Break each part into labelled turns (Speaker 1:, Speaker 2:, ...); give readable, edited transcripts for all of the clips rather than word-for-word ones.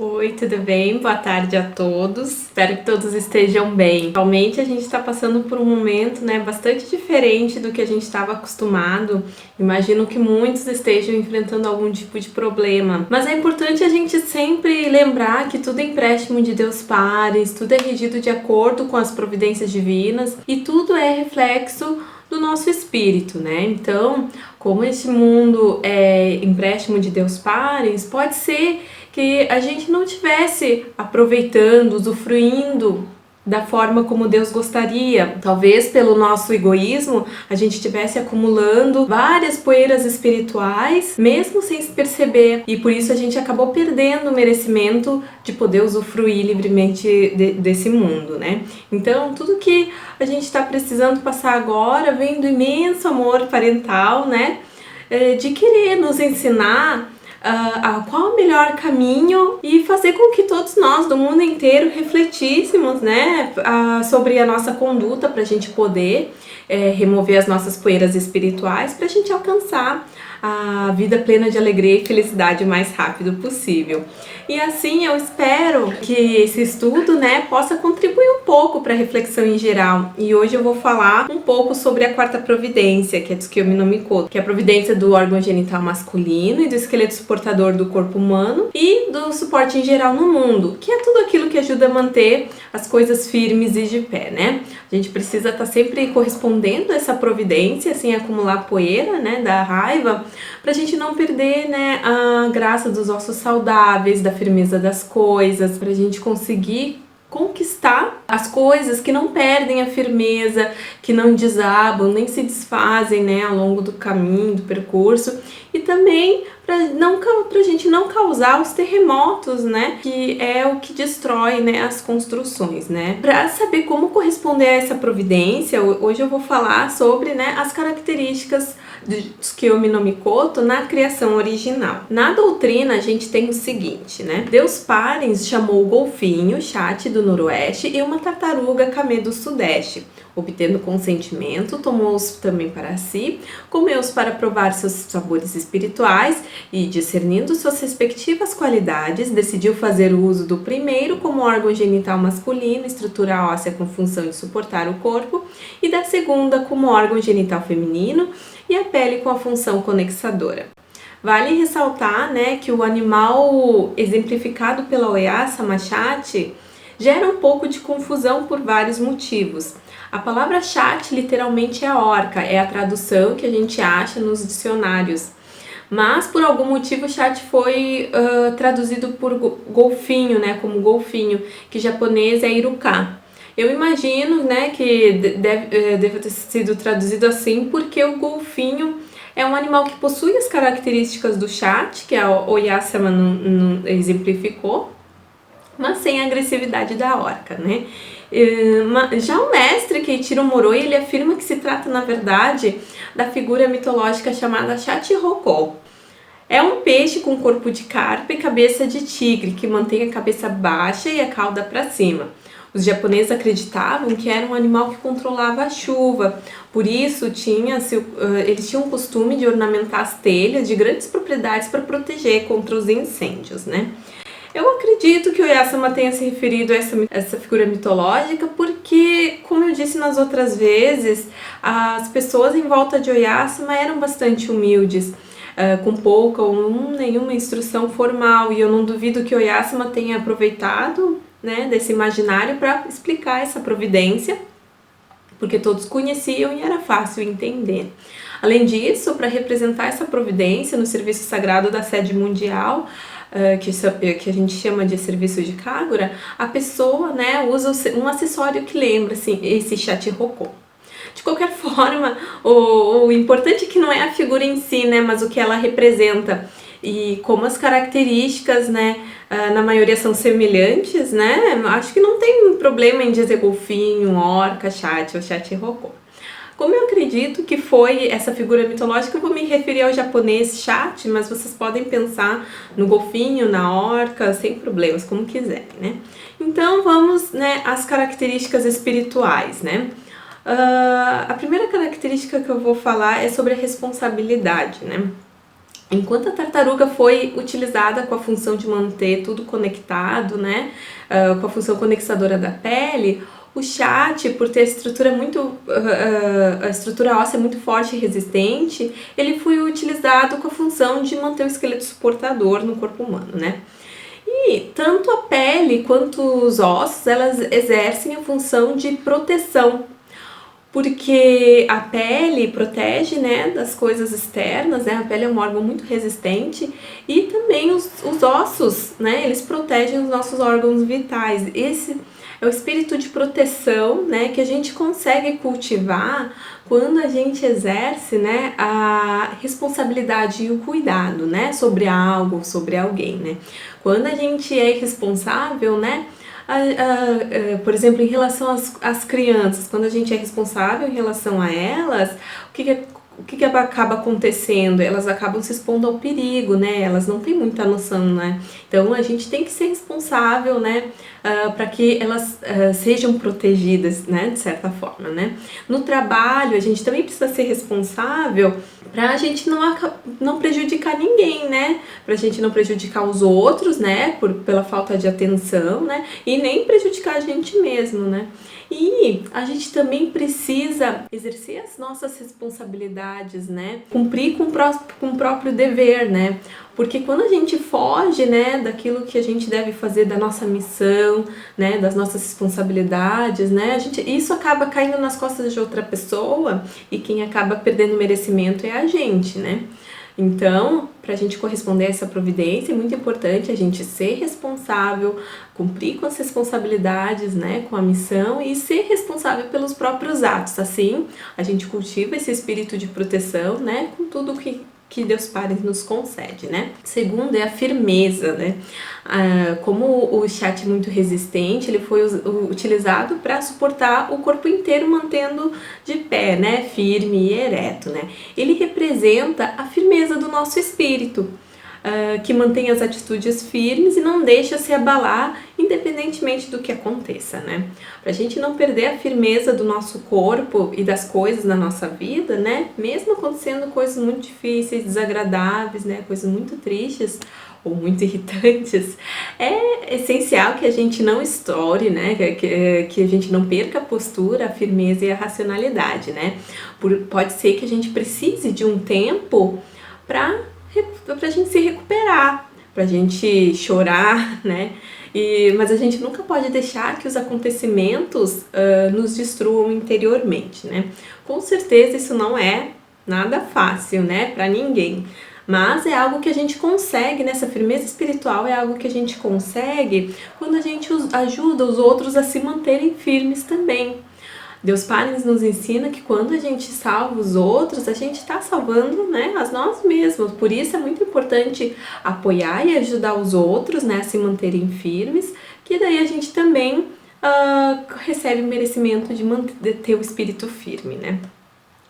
Speaker 1: Oi, tudo bem? Boa tarde a todos. Espero que todos estejam bem. Atualmente a gente está passando por um momento, bastante diferente do que a gente estava acostumado. Imagino que muitos estejam enfrentando algum tipo de problema. Mas é importante a gente sempre lembrar que tudo é empréstimo de Deus Pares, tudo é regido de acordo com as providências divinas e tudo é reflexo do nosso espírito, né? Então, como esse mundo é empréstimo de Deus Pares, pode ser que a gente não estivesse aproveitando, usufruindo da forma como Deus gostaria. Talvez pelo nosso egoísmo a gente estivesse acumulando várias poeiras espirituais, mesmo sem se perceber, e por isso a gente acabou perdendo o merecimento de poder usufruir livremente desse mundo, né? Então, tudo que a gente está precisando passar agora vem do imenso amor parental, né? De querer nos ensinar qual o melhor caminho e fazer com que todos nós do mundo inteiro refletíssemos, né, sobre a nossa conduta para a gente poder remover as nossas poeiras espirituais, para a gente alcançar a vida plena de alegria e felicidade o mais rápido possível. E assim eu espero que esse estudo, né, possa contribuir um pouco para a reflexão em geral. E hoje eu vou falar um pouco sobre a quarta providência, que é Tsukiyomi no Mikoto, que é a providência do órgão genital masculino e do esqueleto suportador do corpo humano e do suporte em geral no mundo, que é tudo aquilo que ajuda a manter as coisas firmes e de pé, né? A gente precisa estar sempre correspondendo a essa providência, sem acumular poeira, né, da raiva, pra gente não perder, né, a graça dos ossos saudáveis, da firmeza das coisas, pra gente conseguir conquistar as coisas que não perdem a firmeza, que não desabam, nem se desfazem, né, ao longo do caminho, do percurso, e também pra gente não causar os terremotos, né, que é o que destrói, né, as construções, né. Para saber como corresponder a essa providência, hoje eu vou falar sobre, né, as características de Tsukiyomi no Mikoto na criação original. Na doutrina a gente tem o seguinte, né, Deus Pares chamou o golfinho, Shati, do noroeste e uma tartaruga, Kame, do sudeste. Obtendo consentimento, tomou-os também para si, comeu-os para provar seus sabores espirituais e, discernindo suas respectivas qualidades, decidiu fazer o uso do primeiro como órgão genital masculino, estrutura óssea com função de suportar o corpo, e da segunda como órgão genital feminino e a pele com a função conexadora. Vale ressaltar, né, que o animal exemplificado pela Oyasama Shati gera um pouco de confusão por vários motivos. A palavra Shati literalmente é orca, é a tradução que a gente acha nos dicionários. Mas por algum motivo Shati foi traduzido por golfinho, né, como golfinho, que em japonês é iruka. Eu imagino, né, que deve ter sido traduzido assim porque o golfinho é um animal que possui as características do Shati, que a Oyasama não exemplificou, mas sem a agressividade da orca, né? Já o mestre Keiichiro Moroi, ele afirma que se trata, na verdade, da figura mitológica chamada Shachihoko. É um peixe com corpo de carpa e cabeça de tigre, que mantém a cabeça baixa e a cauda para cima. Os japoneses acreditavam que era um animal que controlava a chuva, por isso eles tinham o costume de ornamentar as telhas de grandes propriedades para proteger contra os incêndios, né? Eu acredito que o Oyasama tenha se referido a essa figura mitológica porque, como eu disse nas outras vezes, as pessoas em volta de Oyasama eram bastante humildes, com pouca ou nenhuma instrução formal, e eu não duvido que Oyasama tenha aproveitado, né, desse imaginário para explicar essa providência, porque todos conheciam e era fácil entender. Além disso, para representar essa providência no serviço sagrado da sede mundial, que a gente chama de serviço de Kagura, a pessoa, né, usa um acessório que lembra assim, esse Shachihoko. De qualquer forma, o importante é que não é a figura em si, né, mas o que ela representa. E como as características, né, na maioria são semelhantes, né, acho que não tem problema em dizer golfinho, orca, Shati ou Shachihoko. Como eu acredito que foi essa figura mitológica, eu vou me referir ao japonês Shati, mas vocês podem pensar no golfinho, na orca, sem problemas, como quiserem, né? Então vamos, né, às características espirituais, né? A primeira característica que eu vou falar é sobre a responsabilidade, né? Enquanto a tartaruga foi utilizada com a função de manter tudo conectado, né, com a função conexadora da pele, o chat, por ter a estrutura óssea muito forte e resistente, ele foi utilizado com a função de manter o esqueleto suportador no corpo humano, né? E tanto a pele quanto os ossos, elas exercem a função de proteção, porque a pele protege, né, das coisas externas, né, a pele é um órgão muito resistente, e também os ossos, né, eles protegem os nossos órgãos vitais. Esse é o espírito de proteção, né, que a gente consegue cultivar quando a gente exerce, né, a responsabilidade e o cuidado, né, sobre algo, sobre alguém, né. Quando a gente é irresponsável, né, por exemplo, em relação às crianças, quando a gente é responsável em relação a elas, o que acaba acontecendo? Elas acabam se expondo ao perigo, né? Elas não têm muita noção, né? Então a gente tem que ser responsável, né? Para que elas sejam protegidas, né? De certa forma, né? No trabalho, a gente também precisa ser responsável para a gente não prejudicar ninguém, né? Para a gente não prejudicar os outros, né? Pela falta de atenção, né? E nem prejudicar a gente mesmo, né? E a gente também precisa exercer as nossas responsabilidades, né? Cumprir com o próprio dever, né? Porque quando a gente foge, né, daquilo que a gente deve fazer, da nossa missão, né, das nossas responsabilidades, né, isso acaba caindo nas costas de outra pessoa e quem acaba perdendo o merecimento é a gente, né? Então, para a gente corresponder a essa providência, é muito importante a gente ser responsável, cumprir com as responsabilidades, né, com a missão e ser responsável pelos próprios atos. Assim, a gente cultiva esse espírito de proteção, né, com tudo que Deus Pai nos concede, né? Segundo é a firmeza, né? Como o chat é muito resistente, ele foi utilizado para suportar o corpo inteiro, mantendo de pé, né? Firme e ereto, né? Ele representa a firmeza do nosso espírito, que mantém as atitudes firmes e não deixa se abalar independentemente do que aconteça, né? Pra gente não perder a firmeza do nosso corpo e das coisas na nossa vida, né? Mesmo acontecendo coisas muito difíceis, desagradáveis, né? Coisas muito tristes ou muito irritantes, é essencial que a gente não estoure, né? Que a gente não perca a postura, a firmeza e a racionalidade, né? Pode ser que a gente precise de um tempo pra gente se recuperar, pra gente chorar, né? Mas a gente nunca pode deixar que os acontecimentos nos destruam interiormente, né? Com certeza isso não é nada fácil, né? Pra ninguém. Mas é algo que a gente consegue, nessa firmeza espiritual é algo que a gente consegue quando a gente ajuda os outros a se manterem firmes também. Deus Pai nos ensina que quando a gente salva os outros, a gente está salvando, né, a nós mesmos. Por isso é muito importante apoiar e ajudar os outros, né, a se manterem firmes, que daí a gente também recebe o merecimento de ter o espírito firme, né.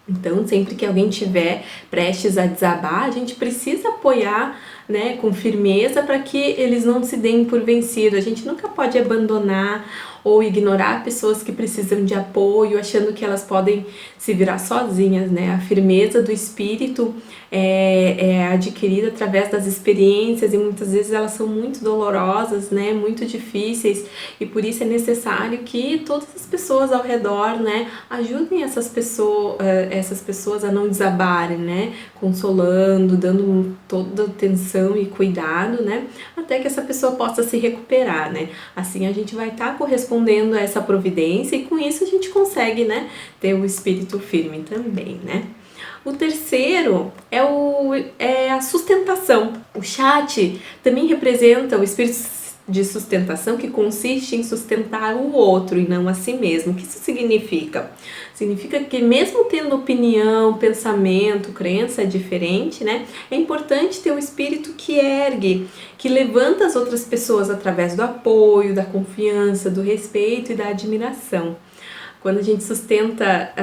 Speaker 1: Então, sempre que alguém estiver prestes a desabar, a gente precisa apoiar, né, com firmeza para que eles não se deem por vencido. A gente nunca pode abandonar ou ignorar pessoas que precisam de apoio, achando que elas podem se virar sozinhas, né? A firmeza do espírito é adquirida através das experiências e muitas vezes elas são muito dolorosas, né? Muito difíceis, e por isso é necessário que todas as pessoas ao redor, né, ajudem essas pessoas a não desabarem, né? Consolando, dando toda atenção e cuidado, né? Até que essa pessoa possa se recuperar, né? Assim a gente vai estar correspondendo a essa providência e com isso a gente consegue, né, ter o espírito firme também, né? O terceiro é a sustentação. O chat também representa o espírito de sustentação, que consiste em sustentar o outro e não a si mesmo. O que isso significa? Significa que mesmo tendo opinião, pensamento, crença diferente, né, é importante ter um espírito que ergue, que levanta as outras pessoas através do apoio, da confiança, do respeito e da admiração. Quando a gente sustenta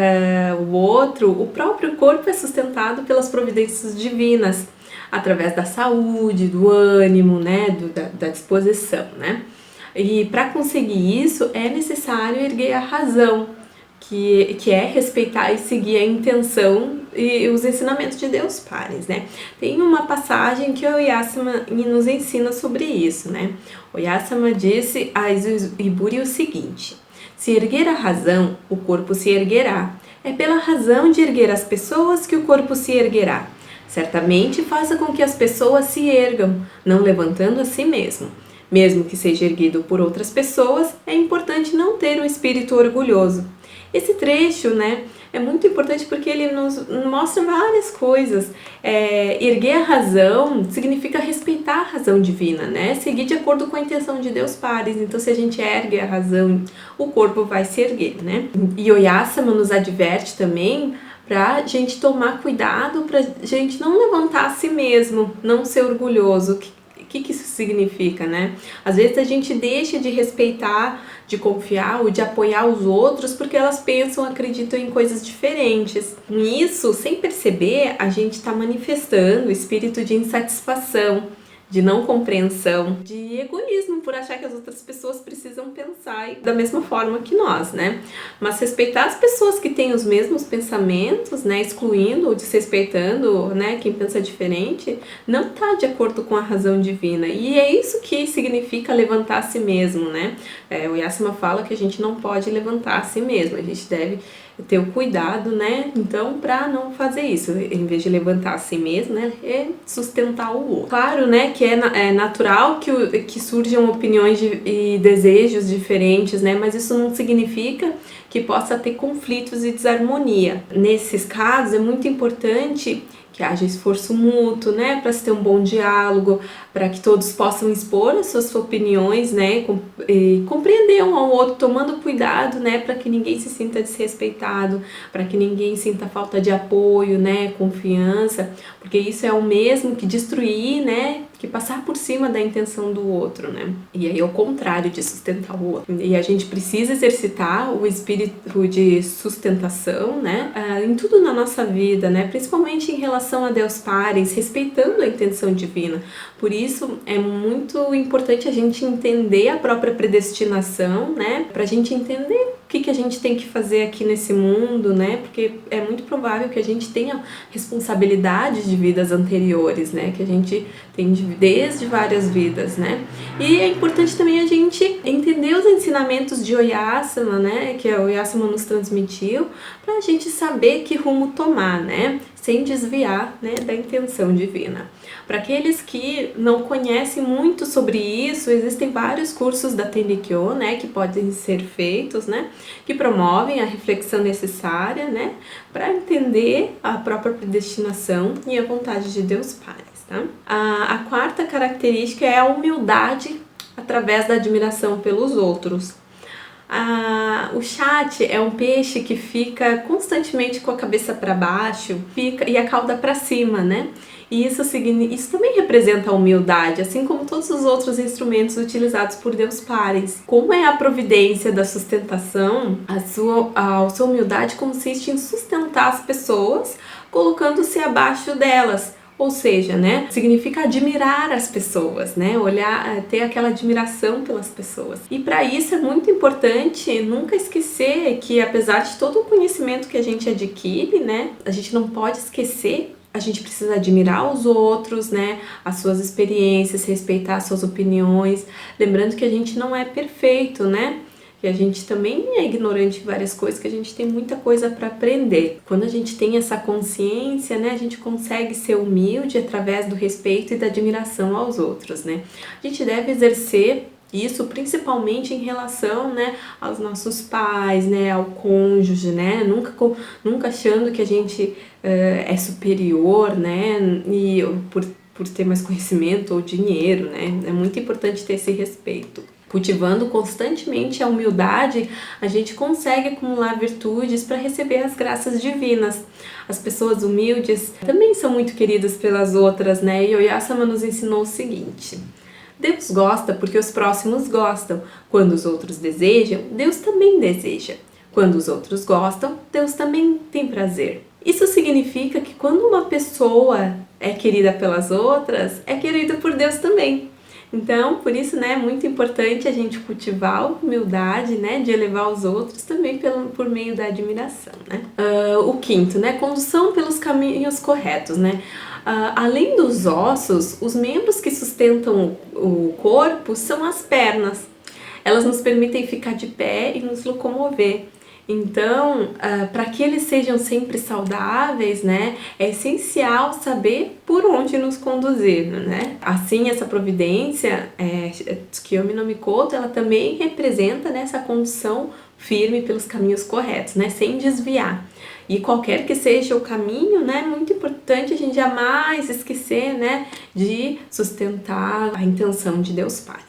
Speaker 1: o outro, o próprio corpo é sustentado pelas providências divinas, através da saúde, do ânimo, né, da disposição, né? E para conseguir isso é necessário erguer a razão, que é respeitar e seguir a intenção e os ensinamentos de Deus Pares, né? Tem uma passagem que o Oyasama nos ensina sobre isso, né? O Oyasama disse a Izuburi o seguinte: se erguer a razão, o corpo se erguerá. É pela razão de erguer as pessoas que o corpo se erguerá. Certamente faça com que as pessoas se ergam, não levantando a si mesmo. Mesmo que seja erguido por outras pessoas, é importante não ter um espírito orgulhoso. Esse trecho, né, é muito importante porque ele nos mostra várias coisas. Erguer a razão significa respeitar a razão divina, né? Seguir de acordo com a intenção de Deus Pares. Então, se a gente ergue a razão, o corpo vai se erguer, né? E Oyasama nos adverte também para a gente tomar cuidado, para a gente não levantar a si mesmo, não ser orgulhoso. O que isso significa, né? Às vezes a gente deixa de respeitar, de confiar ou de apoiar os outros porque elas pensam, acreditam em coisas diferentes. Com isso, sem perceber, a gente está manifestando o espírito de insatisfação, de não compreensão, de egoísmo por achar que as outras pessoas precisam pensar da mesma forma que nós, né? Mas respeitar as pessoas que têm os mesmos pensamentos, né, excluindo ou desrespeitando, né, quem pensa diferente, não está de acordo com a razão divina. E é isso que significa levantar a si mesmo, né? O Oyasama fala que a gente não pode levantar a si mesmo, a gente deve ter o cuidado, né? Então, para não fazer isso, em vez de levantar a si mesmo, né? É sustentar o outro. Claro, né? Que é natural que surjam opiniões e desejos diferentes, né? Mas isso não significa que possa ter conflitos e desarmonia. Nesses casos, é muito importante que haja esforço mútuo, né, para se ter um bom diálogo, para que todos possam expor as suas opiniões, né, e compreender um ao outro, tomando cuidado, né, para que ninguém se sinta desrespeitado, para que ninguém sinta falta de apoio, né, confiança, porque isso é o mesmo que destruir, né, que passar por cima da intenção do outro, né? E aí é o contrário de sustentar o outro. E a gente precisa exercitar o espírito de sustentação, né? Em tudo na nossa vida, né? Principalmente em relação a Deus Pares, respeitando a intenção divina. Por isso é muito importante a gente entender a própria predestinação, né? Pra gente entender o que a gente tem que fazer aqui nesse mundo, né? Porque é muito provável que a gente tenha responsabilidades de vidas anteriores, né? Que a gente tem desde várias vidas, né? E é importante também a gente entender os ensinamentos de Oyasama, né? Que a Oyasama nos transmitiu, para a gente saber que rumo tomar, né? Sem desviar, né, da intenção divina. Para aqueles que não conhecem muito sobre isso, existem vários cursos da Tenrikyo, né, que podem ser feitos, né, que promovem a reflexão necessária, né, para entender a própria predestinação e a vontade de Deus Pares, tá? A quarta característica é a humildade através da admiração pelos outros. O chat é um peixe que fica constantemente com a cabeça para baixo e a cauda para cima, né? E isso também representa a humildade, assim como todos os outros instrumentos utilizados por Deus Pares. Como é a providência da sustentação, a sua humildade consiste em sustentar as pessoas, colocando-se abaixo delas. Ou seja, né, significa admirar as pessoas, né, olhar, ter aquela admiração pelas pessoas. E para isso é muito importante nunca esquecer que, apesar de todo o conhecimento que a gente adquire, né, a gente não pode esquecer, a gente precisa admirar os outros, né, as suas experiências, respeitar as suas opiniões, lembrando que a gente não é perfeito, né, que a gente também é ignorante em várias coisas, que a gente tem muita coisa para aprender. Quando a gente tem essa consciência, né, a gente consegue ser humilde através do respeito e da admiração aos outros, né. A gente deve exercer isso principalmente em relação, né, aos nossos pais, né, ao cônjuge, né, nunca achando que a gente é superior, né, e por ter mais conhecimento ou dinheiro, né. É muito importante ter esse respeito. Cultivando constantemente a humildade, a gente consegue acumular virtudes para receber as graças divinas. As pessoas humildes também são muito queridas pelas outras, né? E Oyasama nos ensinou o seguinte: Deus gosta porque os próximos gostam. Quando os outros desejam, Deus também deseja. Quando os outros gostam, Deus também tem prazer. Isso significa que quando uma pessoa é querida pelas outras, é querida por Deus também. Então, por isso, né, é muito importante a gente cultivar a humildade, né, de elevar os outros também por meio da admiração, né? O quinto, né, condução pelos caminhos corretos, né? Além dos ossos, os membros que sustentam o corpo são as pernas. Elas nos permitem ficar de pé e nos locomover. Então, para que eles sejam sempre saudáveis, né, é essencial saber por onde nos conduzir, né? Assim, essa providência, Tsukiyomi no Mikoto, ela também representa, né, essa condução firme pelos caminhos corretos, né, sem desviar. E qualquer que seja o caminho, né, é muito importante a gente jamais esquecer, né, de sustentar a intenção de Deus Pai.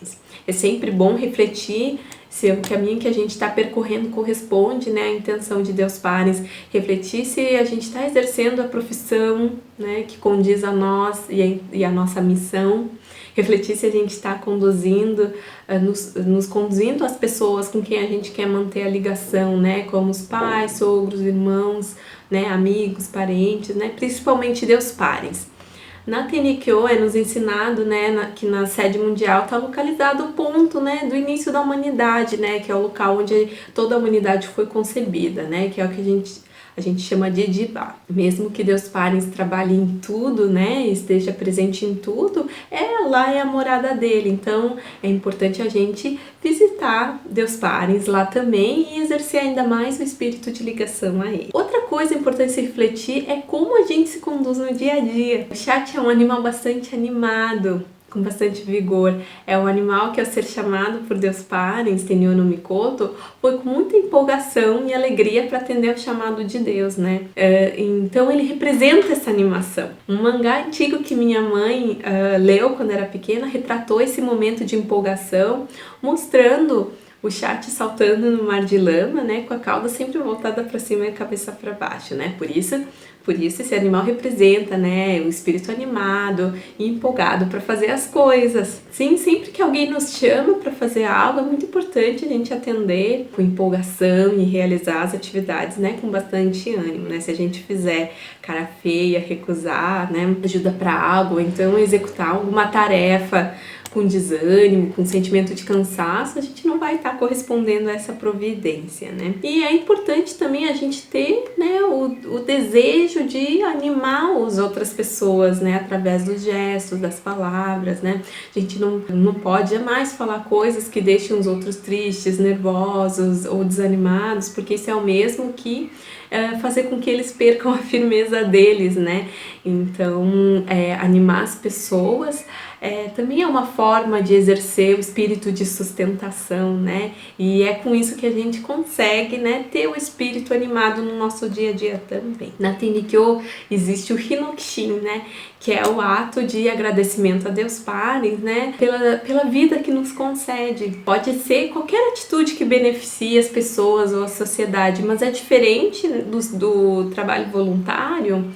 Speaker 1: É sempre bom refletir se o caminho que a gente está percorrendo corresponde, né, à intenção de Deus Pares, refletir se a gente está exercendo a profissão, né, que condiz a nós e a nossa missão, refletir se a gente está conduzindo, nos conduzindo as pessoas com quem a gente quer manter a ligação, né, como os pais, sogros, irmãos, né, amigos, parentes, né, principalmente Deus Pares. Na Tennikyō é nos ensinado, né, que na sede mundial está localizado o ponto, né, do início da humanidade, né, que é o local onde toda a humanidade foi concebida, né, que é o que a gente chama de Ejibá. Mesmo que Deus Parens trabalhe em tudo, né, esteja presente em tudo, lá é a morada dele. Então é importante a gente visitar Deus Parens lá também e exercer ainda mais o espírito de ligação a ele. Outra coisa importante se refletir é como a gente se conduz no dia a dia. O chat é um animal bastante animado, com bastante vigor. É um animal que, ao ser chamado por Deus Parens, Tenyo no Mikoto, foi com muita empolgação e alegria para atender ao chamado de Deus, né? Então ele representa essa animação. Um mangá antigo que minha mãe leu quando era pequena retratou esse momento de empolgação, mostrando o chat saltando no mar de lama, né, com a cauda sempre voltada para cima e a cabeça para baixo, né? Por isso esse animal representa, né, o espírito animado e empolgado para fazer as coisas. Sim, sempre que alguém nos chama para fazer algo, é muito importante a gente atender com empolgação e realizar as atividades, né, com bastante ânimo, né? Se a gente fizer cara feia, recusar, né, ajuda para algo, ou então executar alguma tarefa com desânimo, com sentimento de cansaço, a gente não vai estar correspondendo a essa providência, né? E é importante também a gente ter, né, o desejo de animar as outras pessoas, né, através dos gestos, das palavras, né? A gente não pode jamais falar coisas que deixem os outros tristes, nervosos ou desanimados, porque isso é o mesmo que fazer com que eles percam a firmeza deles, né? Então, animar as pessoas também é uma forma de exercer o espírito de sustentação, né? E é com isso que a gente consegue, né, ter o espírito animado no nosso dia a dia também. Na Tennikyō existe o Hinokushin, né, que é o ato de agradecimento a Deus Parens, né, pela vida que nos concede. Pode ser qualquer atitude que beneficie as pessoas ou a sociedade, mas é diferente do trabalho voluntário,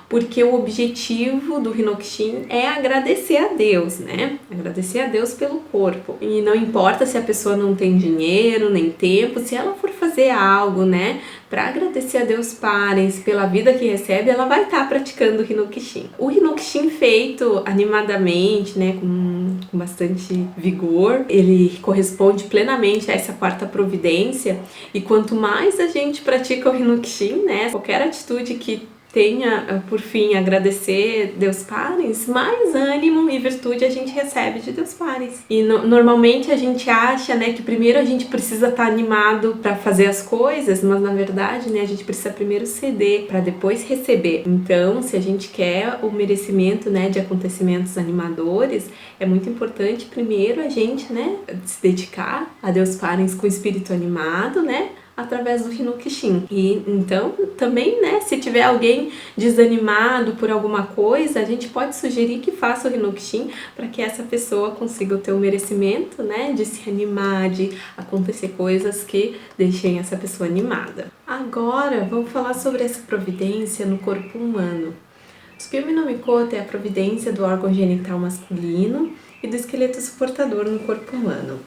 Speaker 1: porque o objetivo do Hinokushin é agradecer a Deus, né? Agradecer a Deus pelo corpo. E não importa se a pessoa não tem dinheiro, nem tempo, se ela for fazer algo, né, para agradecer a Deus Parens pela vida que recebe, ela vai estar praticando o Hinokushin. O Hinokushin feito animadamente, né, com bastante vigor, ele corresponde plenamente a essa quarta providência, e quanto mais a gente pratica o Hinokushin, né, qualquer atitude que tenha por fim agradecer Deus Parens, mais ânimo e virtude a gente recebe de Deus Parens. E normalmente a gente acha, né, que primeiro a gente precisa estar animado para fazer as coisas, mas na verdade, né, a gente precisa primeiro ceder para depois receber. Então, se a gente quer o merecimento, né, de acontecimentos animadores, é muito importante primeiro a gente, né, se dedicar a Deus Parens com espírito animado, né, através do Hinokushin. E então, também, né, se tiver alguém desanimado por alguma coisa, a gente pode sugerir que faça o Hinokushin para que essa pessoa consiga ter o merecimento, né, de se animar, de acontecer coisas que deixem essa pessoa animada. Agora, vamos falar sobre essa providência no corpo humano. Tsukiyomi no Mikoto é a providência do órgão genital masculino e do esqueleto suportador no corpo humano.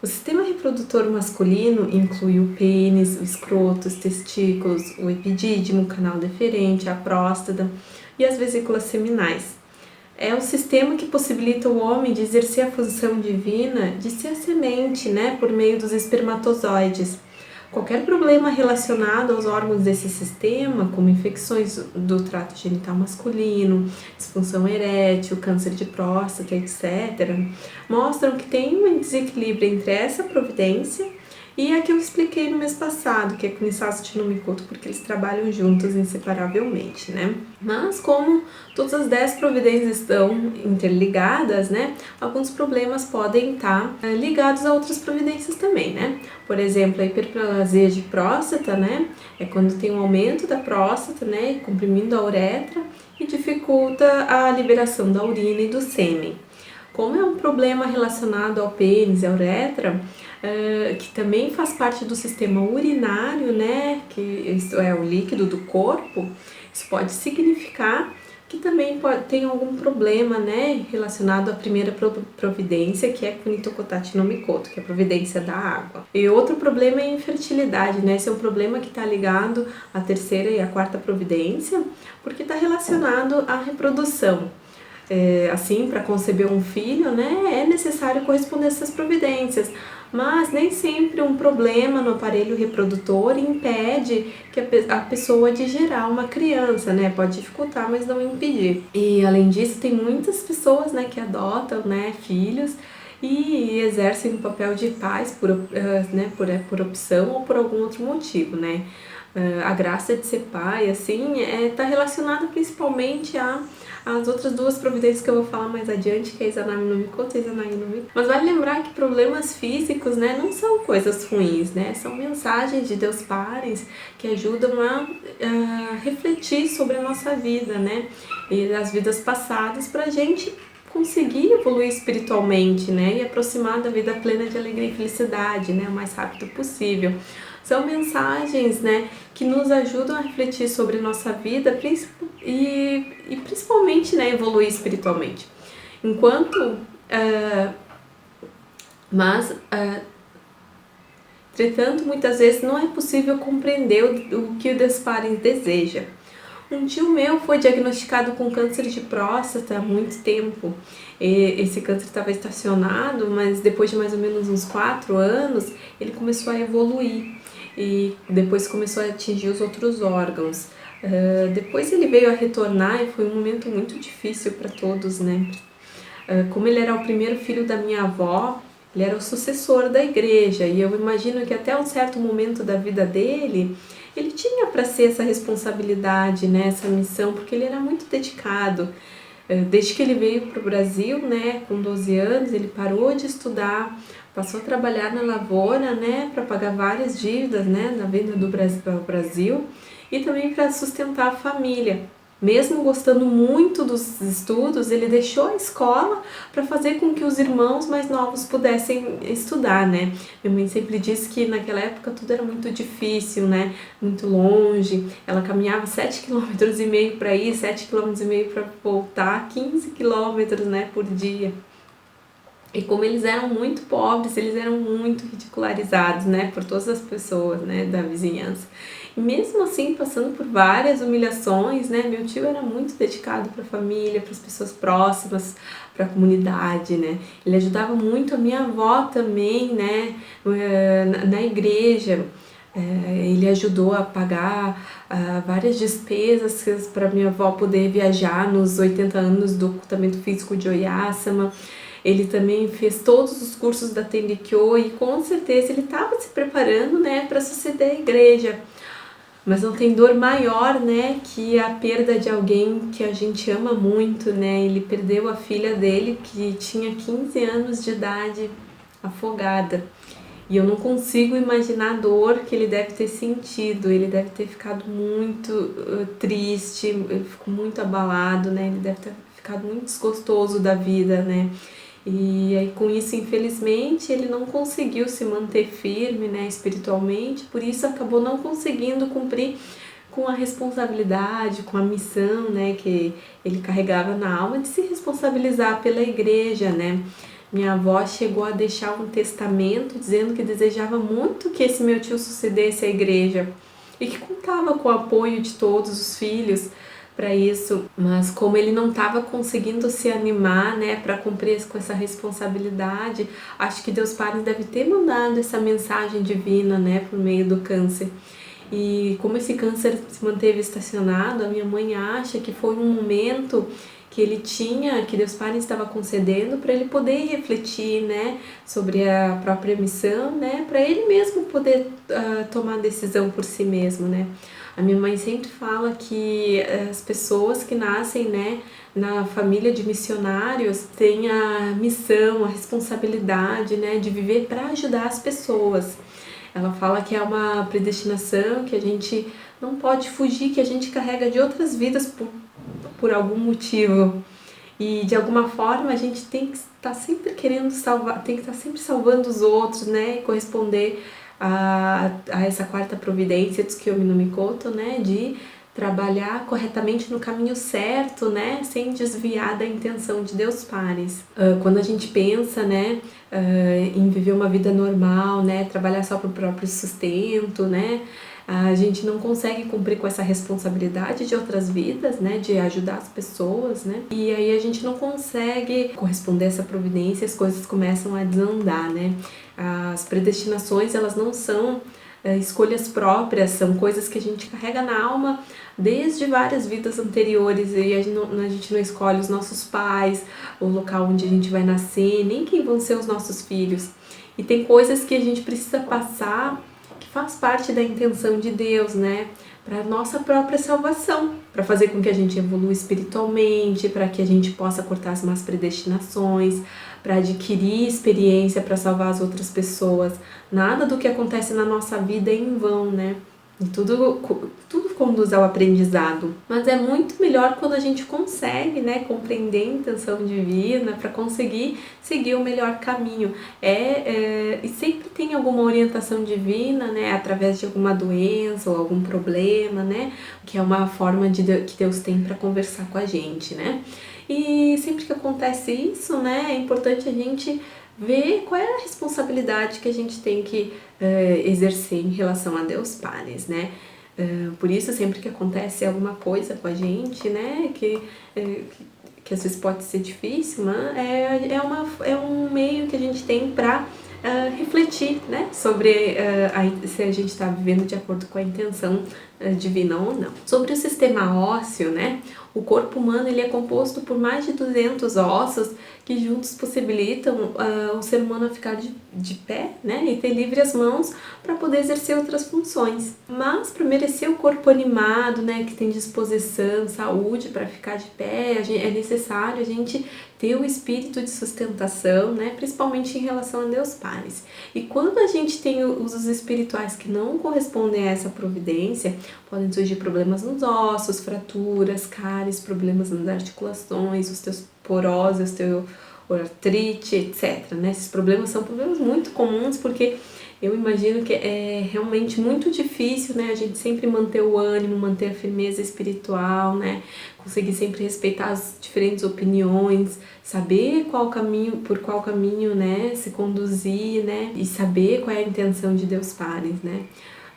Speaker 1: O sistema reprodutor masculino inclui o pênis, o escroto, os testículos, o epidídimo, o canal deferente, a próstata e as vesículas seminais. É o sistema que possibilita o homem de exercer a função divina de ser a semente, né, por meio dos espermatozoides. Qualquer problema relacionado aos órgãos desse sistema, como infecções do trato genital masculino, disfunção erétil, câncer de próstata, etc., mostram que tem um desequilíbrio entre essa providência e a que eu expliquei no mês passado, que é Kunissasu no Mikoto, porque eles trabalham juntos inseparavelmente, né? Mas como todas as 10 providências estão interligadas, né? Alguns problemas podem estar ligados a outras providências também, né? Por exemplo, a hiperplasia de próstata, né? É quando tem um aumento da próstata, né? Comprimindo a uretra e dificulta a liberação da urina e do sêmen. Como é um problema relacionado ao pênis e à uretra, que também faz parte do sistema urinário, né, que isso é o líquido do corpo, isso pode significar que também tem algum problema, né, relacionado à primeira providência, que é Kunitokotati no Mikoto, que é a providência da água. E outro problema é a infertilidade, né, esse é um problema que está ligado à terceira e à quarta providência, porque está relacionado à reprodução. Assim, para conceber um filho, né, é necessário corresponder a essas providências, mas nem sempre um problema no aparelho reprodutor impede que a pessoa de gerar uma criança, né, pode dificultar, mas não impedir. E além disso, tem muitas pessoas, né, que adotam, né, filhos e exercem o papel de pais por opção ou por algum outro motivo, né. A graça de ser pai, assim, tá relacionada principalmente às outras duas providências que eu vou falar mais adiante, que é Izanami no Mikoto e Izanagi no Mikoto. Mas vale lembrar que problemas físicos, né, não são coisas ruins, né, são mensagens de Deus Pares que ajudam a refletir sobre a nossa vida, né, e as vidas passadas pra gente conseguir evoluir espiritualmente, né, e aproximar da vida plena de alegria e felicidade, né, o mais rápido possível. São mensagens, né, que nos ajudam a refletir sobre nossa vida e principalmente, né, evoluir espiritualmente. Entretanto, muitas vezes não é possível compreender o que o Deus Pares deseja. Um tio meu foi diagnosticado com câncer de próstata há muito tempo. Esse câncer estava estacionado, mas depois de mais ou menos uns 4 anos, ele começou a evoluir e depois começou a atingir os outros órgãos. Depois ele veio a retornar e foi um momento muito difícil para todos, né? Como ele era o primeiro filho da minha avó, ele era o sucessor da igreja e eu imagino que até um certo momento da vida dele, ele tinha para ser essa responsabilidade, né, essa missão, porque ele era muito dedicado. Desde que ele veio para o Brasil, né, com 12 anos, ele parou de estudar, passou a trabalhar na lavoura, né, para pagar várias dívidas, né, na venda do Brasil e também para sustentar a família. Mesmo gostando muito dos estudos, ele deixou a escola para fazer com que os irmãos mais novos pudessem estudar, né? Minha mãe sempre disse que naquela época tudo era muito difícil, né? Muito longe. Ela caminhava 7,5 km para ir, 7,5 km para voltar, 15 km, né, por dia. E como eles eram muito pobres, eles eram muito ridicularizados, né, por todas as pessoas, né, da vizinhança. E mesmo assim, passando por várias humilhações, né, meu tio era muito dedicado para a família, para as pessoas próximas, para a comunidade, né. Ele ajudava muito a minha avó também, né, na igreja. Ele ajudou a pagar várias despesas para minha avó poder viajar nos 80 anos do ocultamento físico de Oyasama. Ele também fez todos os cursos da Tenrikyo e com certeza ele estava se preparando, né, para suceder a igreja. Mas não tem dor maior, né, que a perda de alguém que a gente ama muito, né? Ele perdeu a filha dele, que tinha 15 anos de idade, afogada. E eu não consigo imaginar a dor que ele deve ter sentido. Ele deve ter ficado muito triste, ele ficou muito abalado, né? Ele deve ter ficado muito desgostoso da vida, né? E aí com isso, infelizmente, ele não conseguiu se manter firme, né, espiritualmente, por isso acabou não conseguindo cumprir com a responsabilidade, com a missão, né, que ele carregava na alma de se responsabilizar pela igreja, né. Minha avó chegou a deixar um testamento dizendo que desejava muito que esse meu tio sucedesse à igreja e que contava com o apoio de todos os filhos para isso, mas como ele não estava conseguindo se animar, né, para cumprir com essa responsabilidade, acho que Deus Pai deve ter mandado essa mensagem divina, né, por meio do câncer. E como esse câncer se manteve estacionado, a minha mãe acha que foi um momento que ele tinha, que Deus Pai estava concedendo para ele poder refletir, né, sobre a própria missão, né, para ele mesmo poder tomar decisão por si mesmo, né. A minha mãe sempre fala que as pessoas que nascem, né, na família de missionários têm a missão, a responsabilidade, né, de viver para ajudar as pessoas. Ela fala que é uma predestinação, que a gente não pode fugir, que a gente carrega de outras vidas por algum motivo. E de alguma forma a gente tem que estar sempre querendo salvar, tem que estar sempre salvando os outros, né? E corresponder a essa quarta providência dos Kyomi no Mikoto, né? De trabalhar corretamente no caminho certo, né? Sem desviar da intenção de Deus Pares. Quando a gente pensa, né? Em viver uma vida normal, né? Trabalhar só para o próprio sustento, né? A gente não consegue cumprir com essa responsabilidade de outras vidas, né, de ajudar as pessoas, né, e aí a gente não consegue corresponder a essa providência, as coisas começam a desandar, né. As predestinações, elas não são escolhas próprias, são coisas que a gente carrega na alma desde várias vidas anteriores, e a gente não escolhe os nossos pais, o local onde a gente vai nascer, nem quem vão ser os nossos filhos. E tem coisas que a gente precisa passar, que faz parte da intenção de Deus, né? Para nossa própria salvação, para fazer com que a gente evolua espiritualmente, para que a gente possa cortar as más predestinações, para adquirir experiência para salvar as outras pessoas. Nada do que acontece na nossa vida é em vão, né? E tudo conduz ao aprendizado, mas é muito melhor quando a gente consegue, né, compreender a intenção divina para conseguir seguir o melhor caminho. E sempre tem alguma orientação divina, né, através de alguma doença ou algum problema, né, que é uma forma que Deus tem para conversar com a gente, né. E sempre que acontece isso, né, é importante a gente ver qual é a responsabilidade que a gente tem que exercer em relação a Deus Pares, né? Por isso, sempre que acontece alguma coisa com a gente, né, que às vezes pode ser difícil, mas é um meio que a gente tem para refletir, né, sobre se a gente está vivendo de acordo com a intenção divina ou não. Sobre o sistema ósseo, né, o corpo humano ele é composto por mais de 200 ossos que juntos possibilitam o ser humano a ficar de pé, né, e ter livre as mãos para poder exercer outras funções. Mas para merecer o corpo animado, né, que tem disposição, saúde para ficar de pé, é necessário a gente ter o espírito de sustentação, né, principalmente em relação a Deus Pares. E quando a gente tem usos espirituais que não correspondem a essa providência, podem surgir problemas nos ossos, fraturas, cáries, problemas nas articulações, osteoporose, osteoartrite, etc. Né? Esses problemas são problemas muito comuns porque eu imagino que é realmente muito difícil, né, a gente sempre manter o ânimo, manter a firmeza espiritual, né, conseguir sempre respeitar as diferentes opiniões, saber por qual caminho, né, se conduzir, né, e saber qual é a intenção de Deus Pares, né.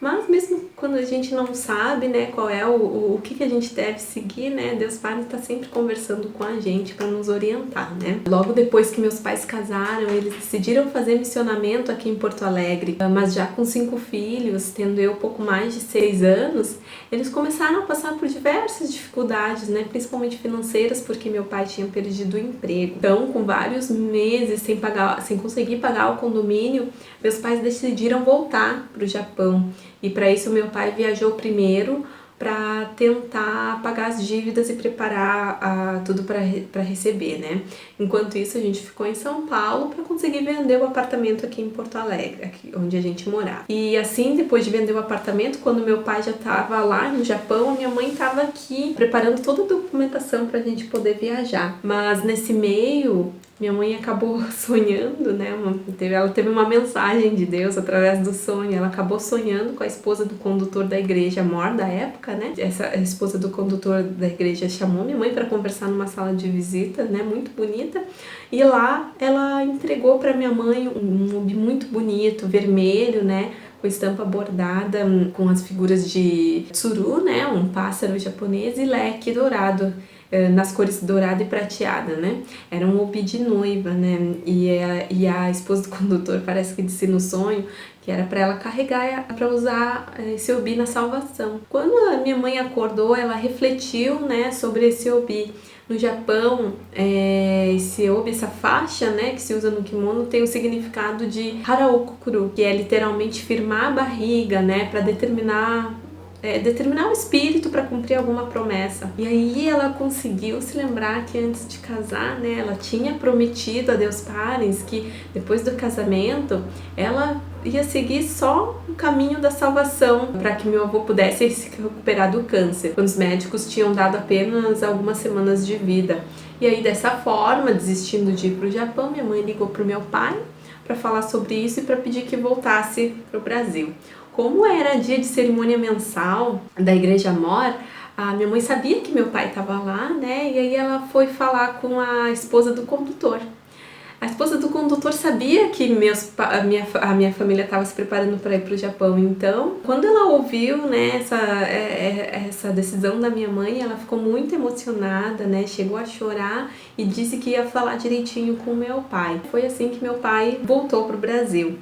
Speaker 1: Mas mesmo quando a gente não sabe, né, qual é o que a gente deve seguir, né, Deus Pai está sempre conversando com a gente para nos orientar, né. Logo depois que meus pais casaram, eles decidiram fazer missionamento aqui em Porto Alegre, mas já com 5 filhos, tendo eu pouco mais de 6 anos, eles começaram a passar por diversas dificuldades, né, principalmente financeiras, porque meu pai tinha perdido o emprego. Então, com vários meses sem conseguir pagar o condomínio, meus pais decidiram voltar para o Japão. E para isso meu pai viajou primeiro para tentar pagar as dívidas e preparar tudo para receber, né? Enquanto isso a gente ficou em São Paulo para conseguir vender o apartamento aqui em Porto Alegre, aqui onde a gente morava. E assim, depois de vender o apartamento, quando meu pai já estava lá no Japão, a minha mãe estava aqui preparando toda a documentação para a gente poder viajar. Mas nesse meio, minha mãe acabou sonhando, né? Ela teve uma mensagem de Deus através do sonho. Ela acabou sonhando com a esposa do condutor da igreja mor da época, né? Essa esposa do condutor da igreja chamou minha mãe para conversar numa sala de visita, né? Muito bonita. E lá ela entregou para minha mãe um obi muito bonito, vermelho, né? com estampa bordada, com as figuras de tsuru, né, um pássaro japonês, e leque dourado, nas cores dourada e prateada, né? Era um obi de noiva, né? E a esposa do condutor parece que disse no sonho que era para ela carregar, para usar esse obi na salvação. Quando a minha mãe acordou, ela refletiu, né, sobre esse obi. No Japão, esse obi, essa faixa, né, que se usa no kimono, tem o significado de haraokukuru, que é literalmente firmar a barriga, né, para determinar o espírito para cumprir alguma promessa. E aí ela conseguiu se lembrar que antes de casar, né, ela tinha prometido a Deus Parens que depois do casamento ela ia seguir só o caminho da salvação para que meu avô pudesse se recuperar do câncer, quando os médicos tinham dado apenas algumas semanas de vida. E aí, dessa forma, desistindo de ir para o Japão, minha mãe ligou para o meu pai para falar sobre isso e para pedir que voltasse para o Brasil. Como era dia de cerimônia mensal da Igreja Mor, a minha mãe sabia que meu pai estava lá, né? E aí ela foi falar com a esposa do condutor. A esposa do condutor sabia que a minha família estava se preparando para ir para o Japão. Então, quando ela ouviu, né, essa decisão da minha mãe, ela ficou muito emocionada, né? Chegou a chorar e disse que ia falar direitinho com meu pai. Foi assim que meu pai voltou para o Brasil.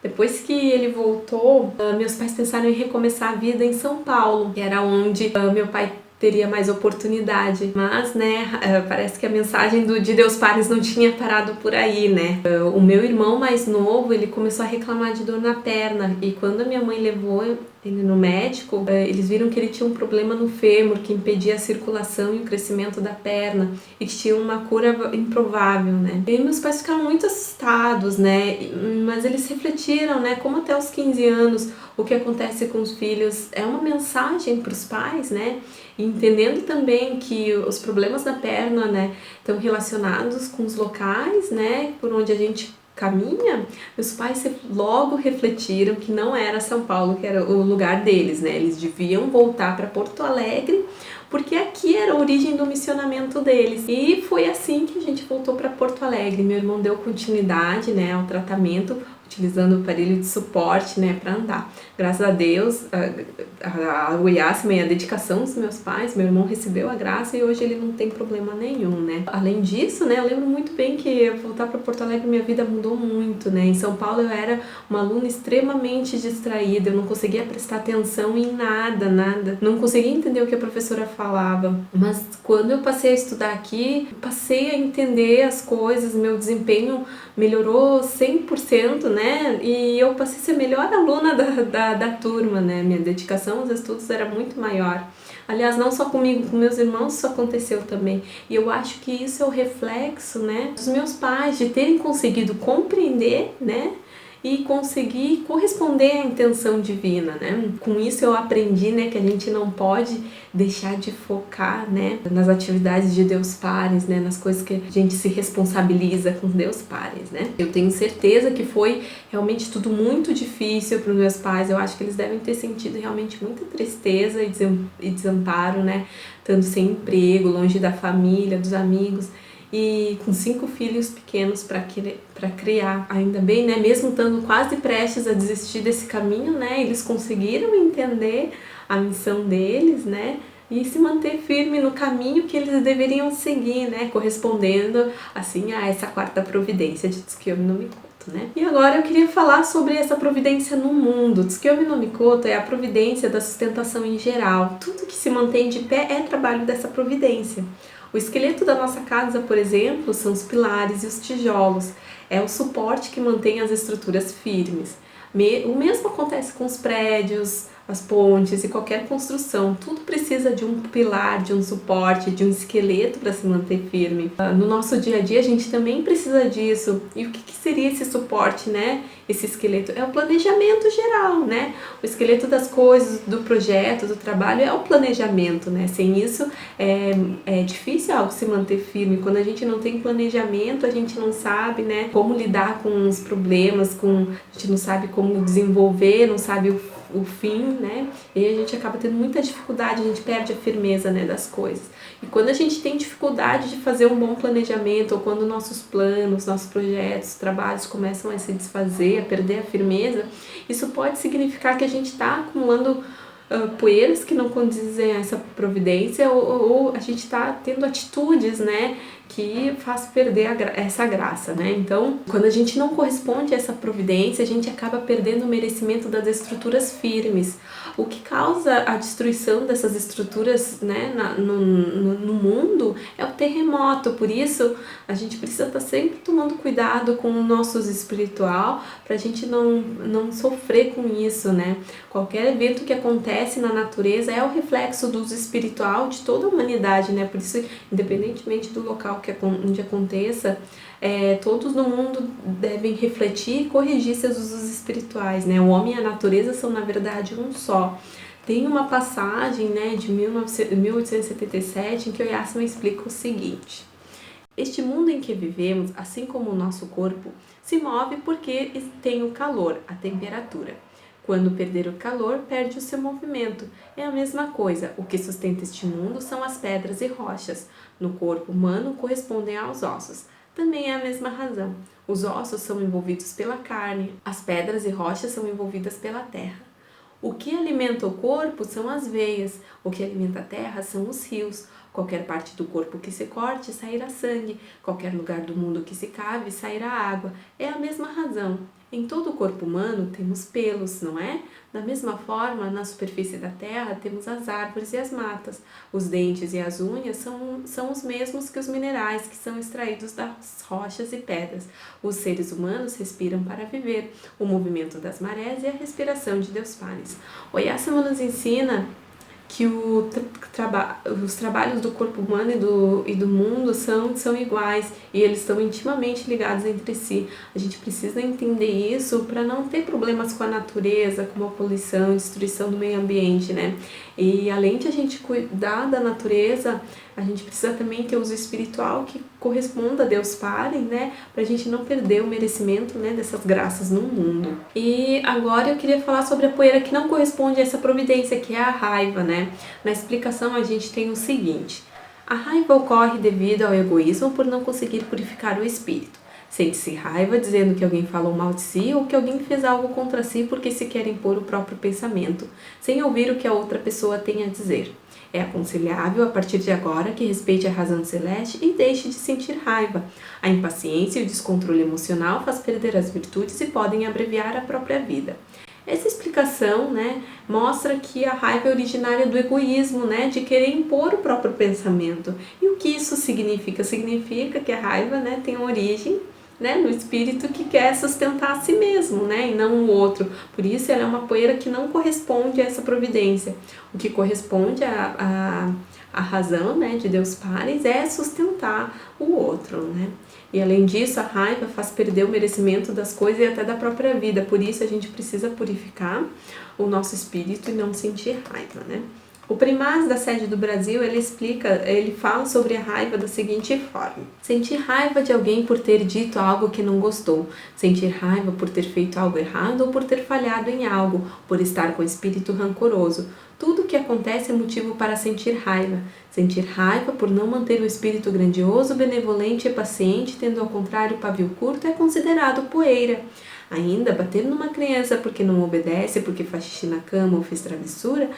Speaker 1: Depois que ele voltou, meus pais pensaram em recomeçar a vida em São Paulo, que era onde meu pai teria mais oportunidade, mas, né, parece que a mensagem de Deus Parens não tinha parado por aí, né. O meu irmão mais novo, ele começou a reclamar de dor na perna, e quando a minha mãe levou ele no médico, eles viram que ele tinha um problema no fêmur, que impedia a circulação e o crescimento da perna, e que tinha uma cura improvável, né. E meus pais ficaram muito assustados, né, mas eles refletiram, né, como até os 15 anos o que acontece com os filhos é uma mensagem para os pais, né, e entendendo também que os problemas da perna, né, estão relacionados com os locais, né, por onde a gente caminha, meus pais logo refletiram que não era São Paulo que era o lugar deles, né, eles deviam voltar para Porto Alegre, porque aqui era a origem do missionamento deles. E foi assim que a gente voltou para Porto Alegre. Meu irmão deu continuidade, né, ao tratamento, utilizando o aparelho de suporte, né, para andar. Graças a Deus, o Yasmin e a dedicação dos meus pais, meu irmão recebeu a graça e hoje ele não tem problema nenhum, né. Além disso, né, eu lembro muito bem que voltar para Porto Alegre minha vida mudou muito, né. Em São Paulo eu era uma aluna extremamente distraída, eu não conseguia prestar atenção em nada, não conseguia entender o que a professora falava. Mas quando eu passei a estudar aqui, passei a entender as coisas, meu desempenho melhorou 100%, né, e eu passei a ser a melhor aluna da turma, né, minha dedicação aos estudos era muito maior. Aliás, não só comigo, com meus irmãos isso aconteceu também. E eu acho que isso é o reflexo, né, dos meus pais, de terem conseguido compreender, né, e conseguir corresponder à intenção divina, né? Com isso eu aprendi, né, que a gente não pode deixar de focar, né, nas atividades de Deus Parens, né, nas coisas que a gente se responsabiliza com Deus Parens, né? Eu tenho certeza que foi realmente tudo muito difícil para os meus pais. Eu acho que eles devem ter sentido realmente muita tristeza e desamparo, né? Estando sem emprego, longe da família, dos amigos, e com 5 filhos pequenos para criar. Ainda bem, né, mesmo estando quase prestes a desistir desse caminho, né, eles conseguiram entender a missão deles, né, e se manter firme no caminho que eles deveriam seguir, né, correspondendo assim a essa quarta providência de Tsukiyomi no Mikoto, né. E agora eu queria falar sobre essa providência no mundo. Tsukiyomi no Mikoto é a providência da sustentação em geral. Tudo que se mantém de pé é trabalho dessa providência. O esqueleto da nossa casa, por exemplo, são os pilares e os tijolos. É o suporte que mantém as estruturas firmes. O mesmo acontece com os prédios, as pontes e qualquer construção. Tudo precisa de um pilar, de um suporte, de um esqueleto para se manter firme. No nosso dia a dia a gente também precisa disso. E o que seria esse suporte, né? Esse esqueleto é o planejamento geral, né? O esqueleto das coisas, do projeto, do trabalho é o planejamento, né? Sem isso é difícil algo se manter firme. Quando a gente não tem planejamento, a gente não sabe, né, como lidar com os problemas, a gente não sabe como desenvolver, não sabe o fim né? E a gente acaba tendo muita dificuldade, a gente perde a firmeza, né, das coisas. E quando a gente tem dificuldade de fazer um bom planejamento, ou quando nossos planos, nossos projetos, trabalhos começam a se desfazer, a perder a firmeza, isso pode significar que a gente está acumulando poeiras que não condizem a essa providência, ou a gente está tendo atitudes, né, que faz perder essa graça, né? Então, quando a gente não corresponde a essa providência, a gente acaba perdendo o merecimento das estruturas firmes. O que causa a destruição dessas estruturas, né, no mundo é o terremoto. Por isso, a gente precisa estar sempre tomando cuidado com o nosso espiritual para a gente não sofrer com isso, né? Qualquer evento que acontece na natureza é o reflexo do uso espiritual de toda a humanidade, né? Por isso, independentemente do local onde aconteça, todos no mundo devem refletir e corrigir seus usos espirituais, né? O homem e a natureza são, na verdade, um só. Tem uma passagem, né, de 1877 em que o Oyasama explica o seguinte: este mundo em que vivemos, assim como o nosso corpo, se move porque tem o calor, a temperatura. Quando perder o calor, perde o seu movimento. É a mesma coisa. O que sustenta este mundo são as pedras e rochas. No corpo humano, correspondem aos ossos. Também é a mesma razão. Os ossos são envolvidos pela carne, as pedras e rochas são envolvidas pela terra. O que alimenta o corpo são as veias, o que alimenta a terra são os rios. Qualquer parte do corpo que se corte, sairá sangue. Qualquer lugar do mundo que se cave, sairá água. É a mesma razão. Em todo o corpo humano temos pelos, não é? Da mesma forma, na superfície da terra temos as árvores e as matas. Os dentes e as unhas são os mesmos que os minerais que são extraídos das rochas e pedras. Os seres humanos respiram para viver. O movimento das marés e a respiração de Deus Pares. Oyasama nos ensina que os trabalhos do corpo humano e do mundo são iguais e eles estão intimamente ligados entre si. A gente precisa entender isso para não ter problemas com a natureza, como a poluição, destruição do meio ambiente, né? E além de a gente cuidar da natureza, a gente precisa também ter uso espiritual que corresponda a Deus Pai, né? Pra gente não perder o merecimento, né, dessas graças no mundo. E agora eu queria falar sobre a poeira que não corresponde a essa providência, que é a raiva, né? Na explicação a gente tem o seguinte: a raiva ocorre devido ao egoísmo por não conseguir purificar o espírito. Sente-se raiva dizendo que alguém falou mal de si ou que alguém fez algo contra si porque se quer impor o próprio pensamento, sem ouvir o que a outra pessoa tem a dizer. É aconselhável, a partir de agora, que respeite a razão celeste e deixe de sentir raiva. A impaciência e o descontrole emocional faz perder as virtudes e podem abreviar a própria vida. Essa explicação, né, mostra que a raiva é originária do egoísmo, né, de querer impor o próprio pensamento. E o que isso significa? Significa que a raiva, né, tem origem, né, no espírito que quer sustentar a si mesmo, né, e não o outro. Por isso ela é uma poeira que não corresponde a essa providência. O que corresponde à razão, né, de Deus Pares é sustentar o outro, né. E além disso, a raiva faz perder o merecimento das coisas e até da própria vida. Por isso a gente precisa purificar o nosso espírito e não sentir raiva, né. O primaz da sede do Brasil, ele fala sobre a raiva da seguinte forma: sentir raiva de alguém por ter dito algo que não gostou, sentir raiva por ter feito algo errado ou por ter falhado em algo, por estar com espírito rancoroso. Tudo o que acontece é motivo para sentir raiva. Sentir raiva por não manter o espírito grandioso, benevolente e paciente, tendo ao contrário pavio curto, é considerado poeira. Ainda, bater numa criança porque não obedece, porque faz xixi na cama ou fez travessura,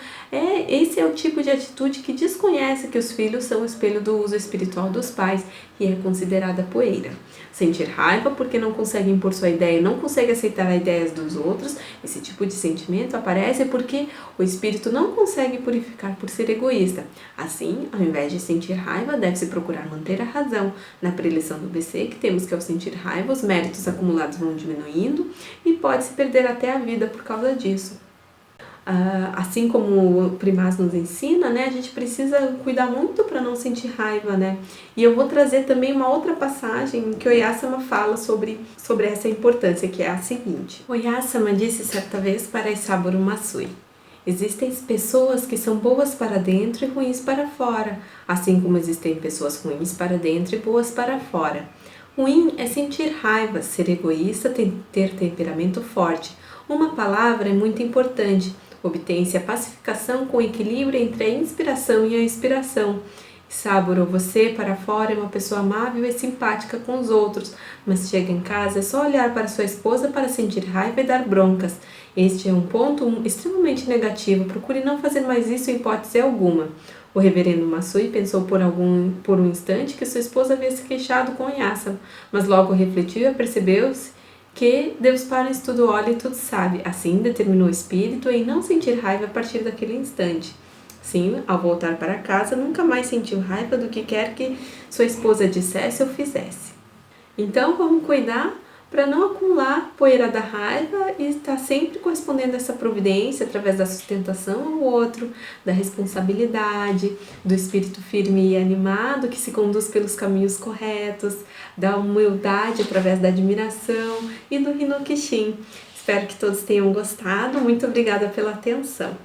Speaker 1: esse é o tipo de atitude que desconhece que os filhos são o espelho do uso espiritual dos pais e é considerada poeira. Sentir raiva porque não consegue impor sua ideia e não consegue aceitar as ideias dos outros, esse tipo de sentimento aparece porque o espírito não consegue purificar por ser egoísta. Assim, ao invés de sentir raiva, deve-se procurar manter a razão. Na preleção do BC, que temos que ao sentir raiva, os méritos acumulados vão diminuindo e pode-se perder até a vida por causa disso. Assim como o Primaz nos ensina, né, a gente precisa cuidar muito para não sentir raiva, né? E eu vou trazer também uma outra passagem que Oyasama fala sobre essa importância, que é a seguinte. Oyasama disse certa vez para Isaburo Matsui: existem pessoas que são boas para dentro e ruins para fora, assim como existem pessoas ruins para dentro e boas para fora. Ruim é sentir raiva, ser egoísta, ter temperamento forte. Uma palavra é muito importante. Obtém-se a pacificação com equilíbrio entre a inspiração e a expiração. Sáboro, você para fora é uma pessoa amável e simpática com os outros, mas chega em casa é só olhar para sua esposa para sentir raiva e dar broncas. Este é um ponto extremamente negativo, procure não fazer mais isso em hipótese alguma. O reverendo Matsui pensou por um instante que sua esposa havia se queixado com Yasa, mas logo refletiu e apercebeu-se que Deus para isso tudo olha e tudo sabe. Assim determinou o espírito em não sentir raiva a partir daquele instante. Sim, ao voltar para casa, nunca mais sentiu raiva do que quer que sua esposa dissesse ou fizesse. Então, vamos cuidar para não acumular poeira da raiva e estar sempre correspondendo a essa providência através da sustentação ao outro, da responsabilidade, do espírito firme e animado que se conduz pelos caminhos corretos, da humildade através da admiração e do Hinokishin. Espero que todos tenham gostado. Muito obrigada pela atenção.